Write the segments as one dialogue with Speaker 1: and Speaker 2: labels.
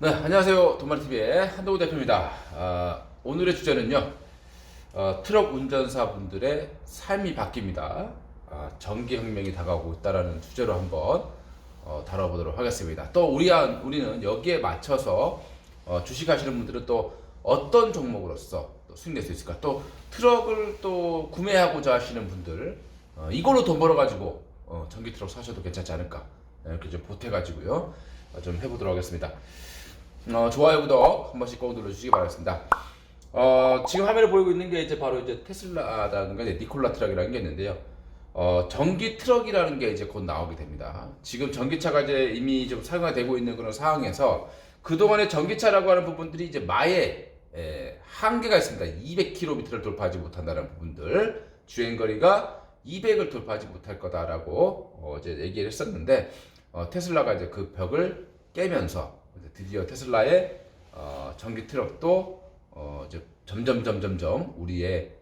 Speaker 1: 네, 안녕하세요. 돈마리TV의 한동우 대표입니다. 오늘의 주제는요, 트럭 운전사분들의 삶이 바뀝니다. 전기혁명이 다가오고 있다는 주제로 한번 다뤄보도록 하겠습니다. 또 우리는 여기에 맞춰서 주식하시는 분들은 또 어떤 종목으로서 또 수익 낼 수 있을까? 또 트럭을 또 구매하고자 하시는 분들, 이걸로 돈 벌어가지고 전기 트럭 사셔도 괜찮지 않을까? 이렇게 좀 보태가지고요, 좀 해보도록 하겠습니다. 좋아요, 구독 한 번씩 꼭 눌러주시기 바라겠습니다. 지금 화면에 보이고 있는 게 이제 바로 이제 테슬라라든가 이제 니콜라 트럭이라는 게 있는데요. 전기 트럭이라는 게 이제 곧 나오게 됩니다. 지금 전기차가 이제 이미 좀 사용이 되고 있는 그런 상황에서 그동안의 전기차라고 하는 부분들이 이제 마의 한계가 있습니다. 200km를 돌파하지 못한다는 부분들, 주행거리가 200을 돌파하지 못할 거다라고 이제 얘기를 했었는데, 테슬라가 이제 그 벽을 깨면서 드디어 테슬라의 전기 트럭도 이제 점점 우리의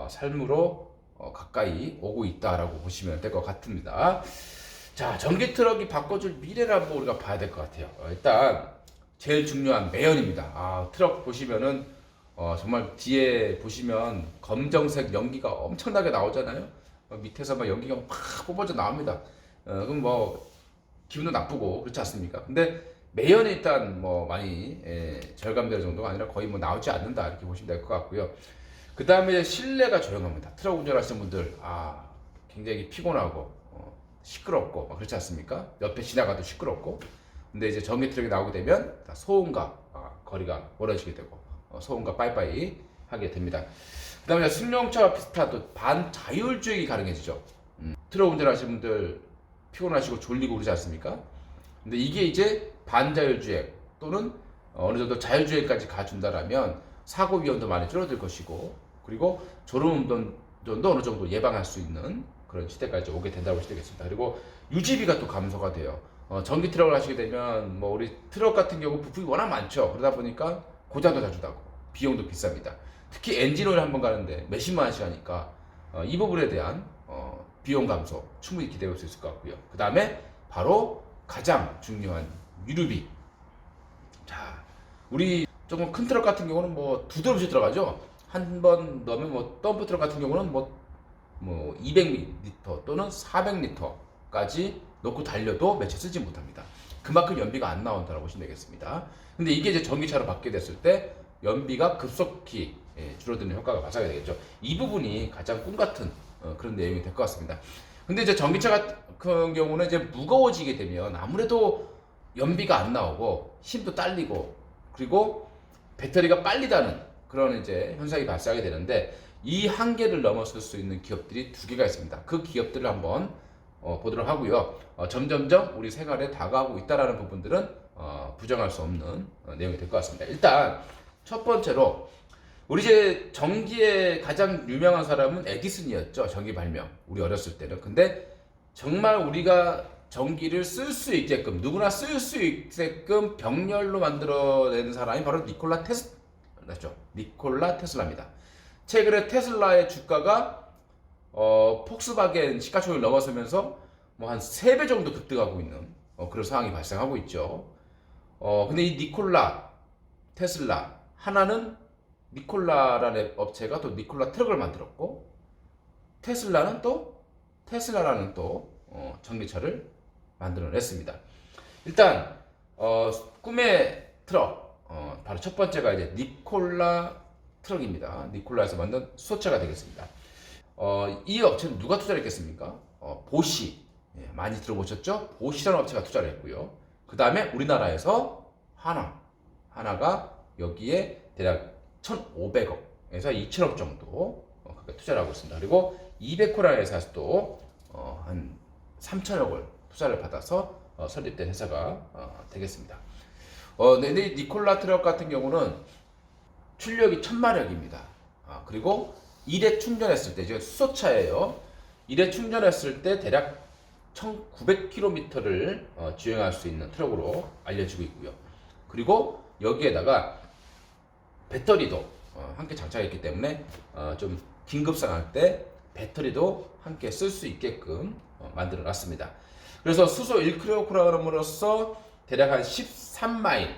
Speaker 1: 삶으로 가까이 오고 있다라고 보시면 될 것 같습니다. 자, 전기 트럭이 바꿔줄 미래라고 우리가 봐야 될 것 같아요. 일단 제일 중요한 매연입니다. 트럭 보시면은 정말 뒤에 보시면 검정색 연기가 엄청나게 나오잖아요. 밑에서 막 연기가 막 뽑아져 나옵니다. 그럼 뭐 기분도 나쁘고 그렇지 않습니까? 근데 매연이 일단 뭐 많이 절감될 정도가 아니라 거의 뭐 나오지 않는다 이렇게 보시면 될 것 같고요. 그 다음에 실내가 조용합니다. 트럭 운전하시는 분들 굉장히 피곤하고 시끄럽고 막 그렇지 않습니까? 옆에 지나가도 시끄럽고. 근데 이제 전기 트럭이 나오게 되면 다 소음과 거리가 멀어지게 되고 소음과 빠이빠이 하게 됩니다. 그 다음에 승용차와 비슷한 또 반자율주행이 가능해지죠. 트럭 운전하시는 분들 피곤하시고 졸리고 그러지 않습니까? 근데 이게 이제 반자율주행 또는 어느 정도 자율주행까지 가준다라면 사고 위험도 많이 줄어들 것이고, 그리고 졸음운전도 어느 정도 예방할 수 있는 그런 시대까지 오게 된다고 보시겠습니다. 그리고 유지비가 또 감소가 돼요. 전기 트럭을 하시게 되면 뭐 우리 트럭 같은 경우 부품이 워낙 많죠. 그러다 보니까 고장도 자주 나고 비용도 비쌉니다. 특히 엔진오일 한번 가는데 몇십만 원씩 하니까 이 부분에 대한 비용 감소 충분히 기대할 수 있을 것 같고요. 그 다음에 바로 가장 중요한 유류비. 자, 우리 조금 큰 트럭 같은 경우는 뭐 두 드럼씩 들어가죠. 한 번 넣으면 뭐 덤프 트럭 같은 경우는 뭐 200리터 또는 400리터까지 넣고 달려도 며칠 쓰지 못합니다. 그만큼 연비가 안 나온다고 보시면 되겠습니다. 근데 이게 이제 전기차로 바뀌게 됐을 때 연비가 급속히 줄어드는 효과가 발생하게 되겠죠. 이 부분이 가장 꿈 같은 그런 내용이 될 것 같습니다. 근데 이제 전기차 같은 경우는 이제 무거워지게 되면 아무래도 연비가 안 나오고 힘도 딸리고, 그리고 배터리가 빨리 다는 그런 이제 현상이 발생하게 되는데, 이 한계를 넘어설 수 있는 기업들이 두 개가 있습니다. 그 기업들을 한번 보도록 하고요. 점점점 우리 생활에 다가오고 있다라는 부분들은 부정할 수 없는 내용이 될 것 같습니다. 일단 첫 번째로 우리 이제 전기의 가장 유명한 사람은 에디슨이었죠. 전기 발명. 우리 어렸을 때는. 근데 정말 우리가 전기를 쓸 수 있게끔, 누구나 쓸 수 있게끔 병렬로 만들어낸 사람이 바로 니콜라 테슬라죠. 니콜라 테슬라입니다. 최근에 테슬라의 주가가 폭스바겐 시가총액을 넘어서면서 뭐 한 3배 정도 급등하고 있는 그런 상황이 발생하고 있죠. 근데 이 니콜라 테슬라 하나는, 니콜라라는 업체가 또 니콜라 트럭을 만들었고, 테슬라라는 또 전기차를 만들어냈습니다. 일단 꿈의 트럭, 바로 첫 번째가 이제 니콜라 트럭입니다. 니콜라에서 만든 수소차가 되겠습니다. 이 업체는 누가 투자를 했겠습니까? 보시, 많이 들어보셨죠? 보시라는 업체가 투자를 했고요. 그 다음에 우리나라에서 하나가 여기에 대략 1,500억에서 2,000억 정도 투자를 하고 있습니다. 그리고 200호라는 회사에서도 한 3,000억을 투자를 받아서 설립된 회사가 되겠습니다. 니콜라 트럭 같은 경우는 출력이 1000마력입니다. 그리고 1회 충전했을 때, 이제 수소차예요. 1회 충전했을 때 대략 1900km를 주행할 수 있는 트럭으로 알려지고 있고요. 그리고 여기에다가 배터리도 함께 장착했기 때문에 좀 긴급 상황 때 배터리도 함께 쓸 수 있게끔 만들어 놨습니다. 그래서 수소 1kg으로서 대략 한 13마일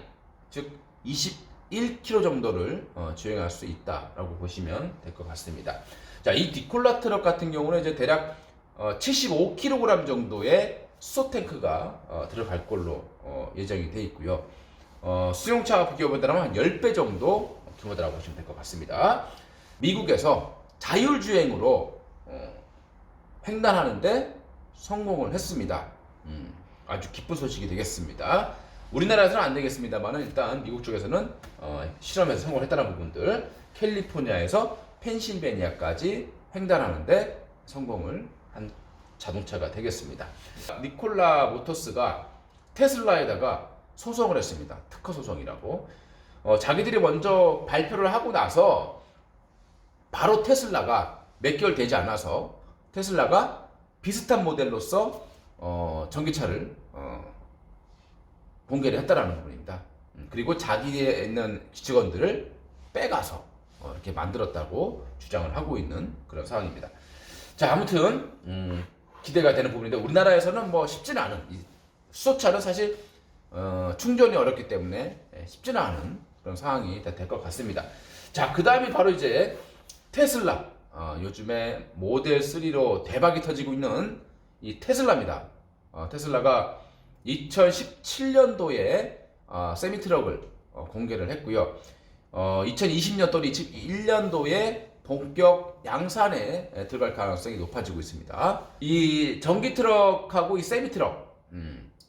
Speaker 1: 즉 21km 정도를 주행할 수 있다라고 보시면 될 것 같습니다. 자, 이 니콜라 트럭 같은 경우는 이제 대략 75kg 정도의 수소 탱크가 들어갈 걸로 예정이 되어 있고요. 수용차와 비교해보면 한 10배 정도 규모다라고 보시면 될 것 같습니다. 미국에서 자율주행으로 횡단하는데 성공을 했습니다. 아주 기쁜 소식이 되겠습니다. 우리나라에서는 안 되겠습니다만 일단 미국 쪽에서는 실험에서 성공을 했다는 부분들, 캘리포니아에서 펜실베니아까지 횡단하는데 성공을 한 자동차가 되겠습니다. 니콜라 모터스가 테슬라에다가 소송을 했습니다. 특허 소송이라고. 자기들이 먼저 발표를 하고 나서 바로 테슬라가 몇 개월 되지 않아서 테슬라가 비슷한 모델로서 전기차를 공개를 했다라는 부분입니다. 그리고 자기에 있는 직원들을 빼가서 이렇게 만들었다고 주장을 하고 있는 그런 상황입니다. 자, 아무튼 기대가 되는 부분인데 우리나라에서는 뭐 쉽지는 않은, 수소차는 사실 충전이 어렵기 때문에 쉽지는 않은 그런 상황이 될 것 같습니다. 자, 그 다음이 바로 이제 테슬라, 요즘에 모델 3로 대박이 터지고 있는 이 테슬라입니다. 테슬라가 2017년도에 세미트럭을 공개를 했고요. 2020년 또 21년도에 본격 양산에 들어갈 가능성이 높아지고 있습니다. 이 전기 트럭하고 이 세미 트럭,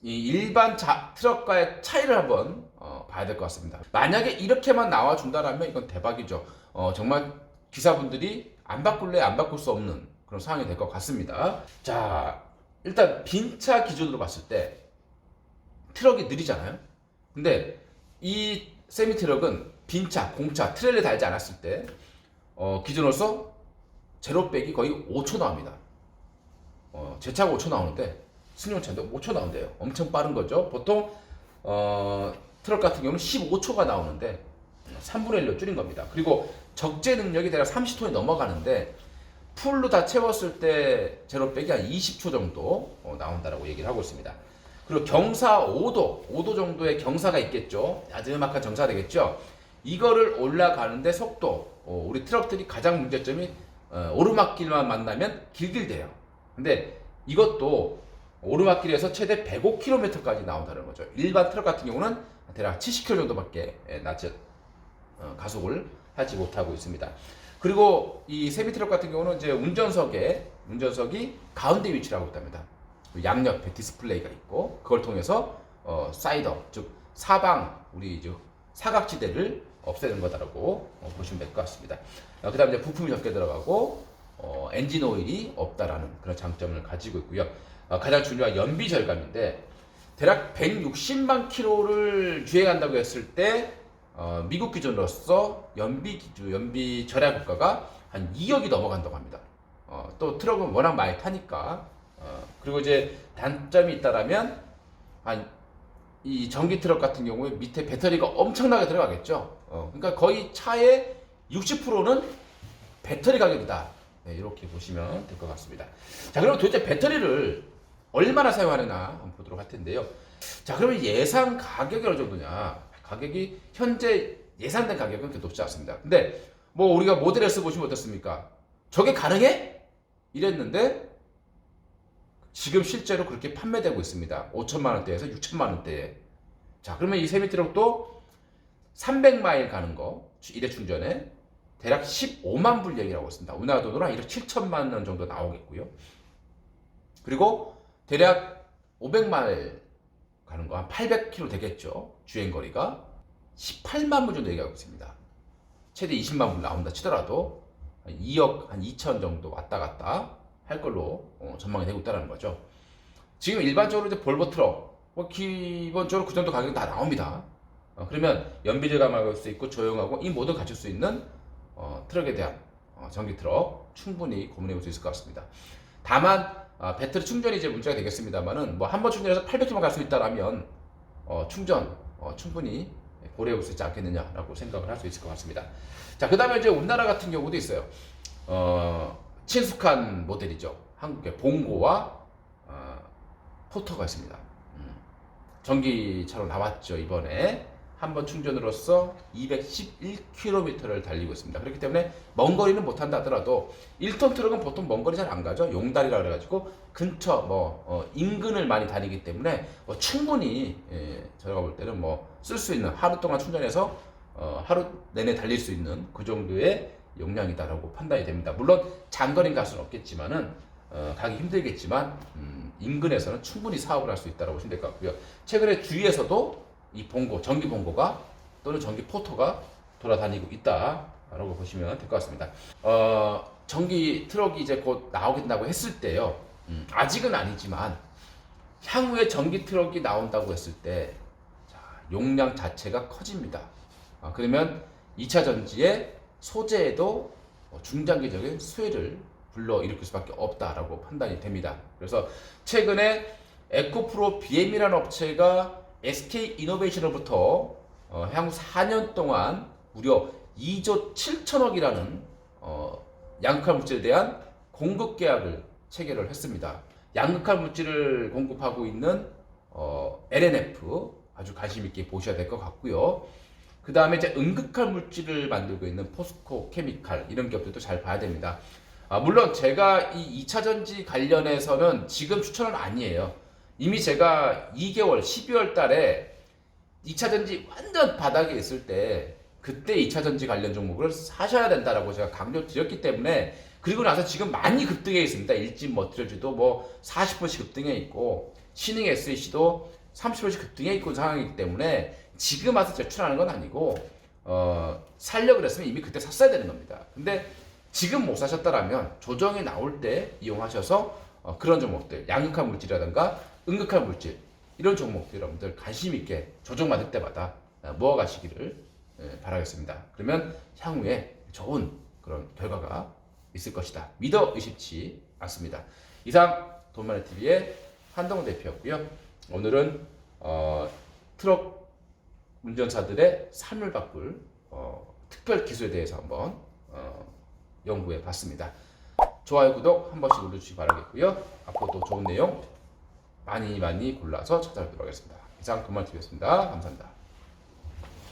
Speaker 1: 이 일반 트럭과의 차이를 한번 봐야 될 것 같습니다. 만약에 이렇게만 나와준다라면 이건 대박이죠. 정말 기사분들이 안 바꿀래 안 바꿀 수 없는 그런 상황이 될 것 같습니다. 자, 일단 빈차 기준으로 봤을 때 트럭이 느리잖아요. 근데 이 세미 트럭은 빈차, 공차, 트레일에 달지 않았을 때 기준으로서 제로백이 거의 5초 나옵니다. 제 차가 5초 나오는데 승용차인데 5초 나온대요. 엄청 빠른 거죠. 보통 트럭 같은 경우는 15초가 나오는데 3분의 1로 줄인 겁니다. 그리고 적재 능력이 대략 30톤이 넘어가는데 풀로 다 채웠을 때 제로백이 한 20초 정도 나온다라고 얘기를 하고 있습니다. 그리고 경사 5도 정도의 경사가 있겠죠. 나지막한 경사가 되겠죠. 이거를 올라가는데 속도, 우리 트럭들이 가장 문제점이 오르막길만 만나면 길길대요. 근데 이것도 오르막길에서 최대 105km까지 나온다는 거죠. 일반 트럭 같은 경우는 대략 70km 정도밖에 가속을 하지 못하고 있습니다. 그리고 이 세미 트럭 같은 경우는 이제 운전석이 가운데 위치라고 있답니다. 양옆에 디스플레이가 있고 그걸 통해서 사이더, 즉 사방 우리 이제 사각지대를 없애는 거다라고 보시면 될 것 같습니다. 그 다음에 이제 부품이 적게 들어가고 엔진 오일이 없다라는 그런 장점을 가지고 있고요. 가장 중요한 연비 절감인데 대략 160만 킬로를 주행한다고 했을 때 미국 기준으로서 연비 절약 효과가 한 2억이 넘어간다고 합니다. 또 트럭은 워낙 많이 타니까 그리고 이제 단점이 있다라면 이 전기 트럭 같은 경우에 밑에 배터리가 엄청나게 들어가겠죠. 그러니까 거의 차의 60%는 배터리 가격이다. 네, 이렇게 보시면 될 것 같습니다. 자, 그럼 도대체 배터리를 얼마나 사용하느냐 한번 보도록 할 텐데요. 자, 그러면 예상 가격이 어느 정도냐? 가격이 현재 예상된 가격은 그렇게 높지 않습니다. 근데 뭐 우리가 모델 S 보시면 어떻습니까? 저게 가능해? 이랬는데 지금 실제로 그렇게 판매되고 있습니다. 5천만 원대에서 6천만 원대에. 자, 그러면 이 세미 트럭도 300마일 가는 거, 일회 충전에 대략 15만 불 얘기라고 있습니다. 우리나라 돈으로 한 1억 7천만 원 정도 나오겠고요. 그리고 대략 500마일 가는 거 한 800km 되겠죠. 주행거리가 18만 불 정도 얘기하고 있습니다. 최대 20만 불 나온다 치더라도 2억 한 2천 정도 왔다 갔다 할 걸로 전망이 되고 있다는 거죠. 지금 일반적으로 이제 볼보 트럭 기본적으로 그 정도 가격이 다 나옵니다. 그러면 연비 절감할 수 있고 조용하고 이 모든 갖출 수 있는 트럭에 대한 전기 트럭 충분히 고민해 볼 수 있을 것 같습니다. 다만 배터리 충전이 이제 문제가 되겠습니다만은 뭐 한 번 충전해서 800km 갈 수 있다라면 충전 충분히 고려해 볼 수 있지 않겠느냐라고 생각을 할 수 있을 것 같습니다. 자, 그다음에 이제 우리나라 같은 경우도 있어요. 친숙한 모델이죠. 한국의 봉고와 포터가 있습니다. 전기차로 나왔죠. 이번에 한 번 충전으로써 211km를 달리고 있습니다. 그렇기 때문에 먼 거리는 못한다 하더라도 1톤 트럭은 보통 먼 거리 잘 안 가죠. 용달이라 그래가지고 근처 인근을 많이 다니기 때문에 충분히 제가 볼 때는 쓸 수 있는 하루 동안 충전해서 하루 내내 달릴 수 있는 그 정도의 용량이다라고 판단이 됩니다. 물론 장거리 갈 수는 없겠지만은 가기 힘들겠지만 인근에서는 충분히 사업을 할 수 있다고 보시면 될 것 같고요. 최근에 주위에서도 이 봉고, 전기 봉고가 또는 전기 포터가 돌아다니고 있다라고 보시면 될 것 같습니다. 전기 트럭이 이제 곧 나오겠다고 했을 때요. 아직은 아니지만 향후에 전기 트럭이 나온다고 했을 때 용량 자체가 커집니다. 그러면 2차 전지의 소재에도 중장기적인 수혜를 불러일으킬 수밖에 없다라고 판단이 됩니다. 그래서 최근에 에코프로 BM이라는 업체가 SK 이노베이션으로부터 향후 4년 동안 무려 2조 7천억이라는 양극화 물질에 대한 공급 계약을 체결을 했습니다. 양극화 물질을 공급하고 있는 LNF 아주 관심 있게 보셔야 될 것 같고요. 그 다음에 이제 음극화 물질을 만들고 있는 포스코 케미칼 이런 기업들도 잘 봐야 됩니다. 물론 제가 이 2차 전지 관련해서는 지금 추천은 아니에요. 이미 제가 2개월 12월 달에 2차 전지 완전 바닥에 있을 때 그때 2차 전지 관련 종목을 사셔야 된다라고 제가 강조드렸기 때문에, 그리고 나서 지금 많이 급등해 있습니다. 일진 머티리얼즈도 40%씩 급등해 있고 신흥 SEC도 30%씩 급등해 있고 상황이기 때문에 지금 와서 제출하는 건 아니고 살려고 그랬으면 이미 그때 샀어야 되는 겁니다. 근데 지금 못 사셨다라면 조정이 나올 때 이용하셔서 그런 종목들, 양극화 물질이라든가 음극화 물질 이런 종목들 여러분들 관심 있게 조정 받을 때마다 모아가시기를 바라겠습니다. 그러면 향후에 좋은 그런 결과가 있을 것이다. 믿어 의심치 않습니다. 이상 돈마네TV의 한동훈 대표였고요. 오늘은 트럭 운전사들의 삶을 바꿀 특별 기술에 대해서 한번 연구해 봤습니다. 좋아요, 구독 한 번씩 눌러주시기 바라겠고요. 앞으로도 좋은 내용 많이 골라서 찾아뵙도록 하겠습니다. 이상 돈마네TV였습니다. 감사합니다.